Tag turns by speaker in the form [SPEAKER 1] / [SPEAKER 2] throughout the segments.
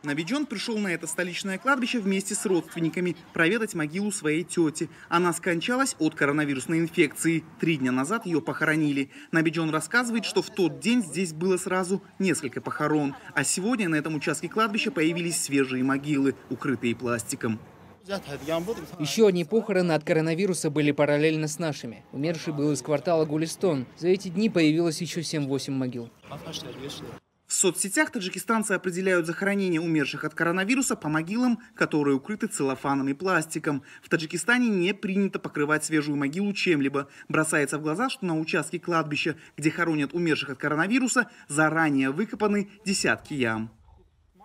[SPEAKER 1] Набиджон пришел на это столичное кладбище вместе с родственниками проведать могилу своей тети. Она скончалась от коронавирусной инфекции. 3 дня назад ее похоронили. Набиджон рассказывает, что в тот день здесь было сразу несколько похорон. А сегодня на этом участке кладбища появились свежие могилы, укрытые пластиком.
[SPEAKER 2] Еще одни похороны от коронавируса были параллельно с нашими. Умерший был из квартала Гулистон. За эти дни появилось еще 7-8 могил.
[SPEAKER 1] В соцсетях таджикистанцы определяют захоронение умерших от коронавируса по могилам, которые укрыты целлофаном и пластиком. В Таджикистане не принято покрывать свежую могилу чем-либо. Бросается в глаза, что на участке кладбища, где хоронят умерших от коронавируса, заранее выкопаны десятки ям.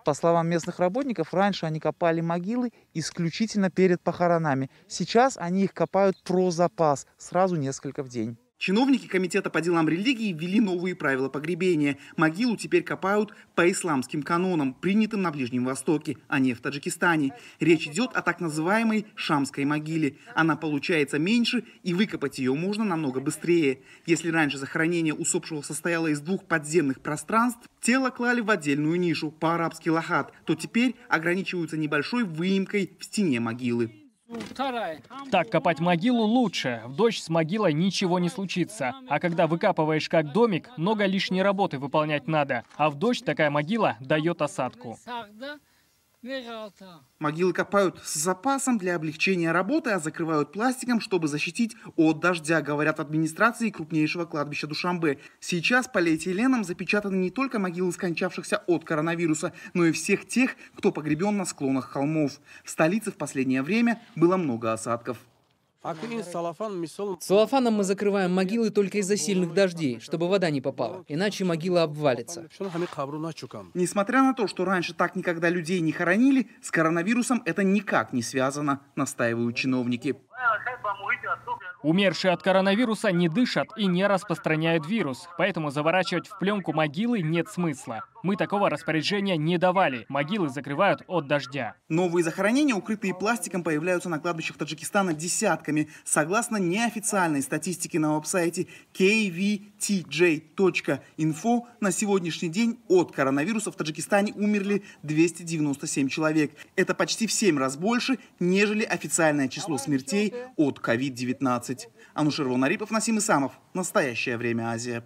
[SPEAKER 3] По словам местных работников, раньше они копали могилы исключительно перед похоронами. Сейчас они их копают про запас, сразу несколько в день.
[SPEAKER 1] Чиновники Комитета по делам религии ввели новые правила погребения. Могилу теперь копают по исламским канонам, принятым на Ближнем Востоке, а не в Таджикистане. Речь идет о так называемой шамской могиле. Она получается меньше, и выкопать ее можно намного быстрее. Если раньше захоронение усопшего состояло из 2 подземных пространств, тело клали в отдельную нишу, по-арабски лахат, то теперь ограничиваются небольшой выемкой в стене могилы.
[SPEAKER 4] Так копать могилу лучше. В дождь с могилой ничего не случится. А когда выкапываешь как домик, много лишней работы выполнять надо. А в дождь такая могила дает осадку.
[SPEAKER 1] Могилы копают с запасом для облегчения работы, а закрывают пластиком, чтобы защитить от дождя, говорят администрации крупнейшего кладбища Душанбе. Сейчас полиэтиленом запечатаны не только могилы скончавшихся от коронавируса, но и всех тех, кто погребен на склонах холмов. В столице в последнее время было много осадков.
[SPEAKER 2] Целлофаном мы закрываем могилы только из-за сильных дождей, чтобы вода не попала, иначе могила обвалится.
[SPEAKER 1] Несмотря на то, что раньше так никогда людей не хоронили, с коронавирусом это никак не связано, настаивают чиновники.
[SPEAKER 4] Умершие от коронавируса не дышат и не распространяют вирус, поэтому заворачивать в пленку могилы нет смысла. Мы такого распоряжения не давали. Могилы закрывают от дождя.
[SPEAKER 1] Новые захоронения, укрытые пластиком, появляются на кладбищах Таджикистана десятками. Согласно неофициальной статистике на веб-сайте kvtj.info, на сегодняшний день от коронавируса в Таджикистане умерли 297 человек. Это почти в 7 раз больше, нежели официальное число смертей от COVID-19. Анушер Волнарипов, Насим Исамов. Настоящее время Азия.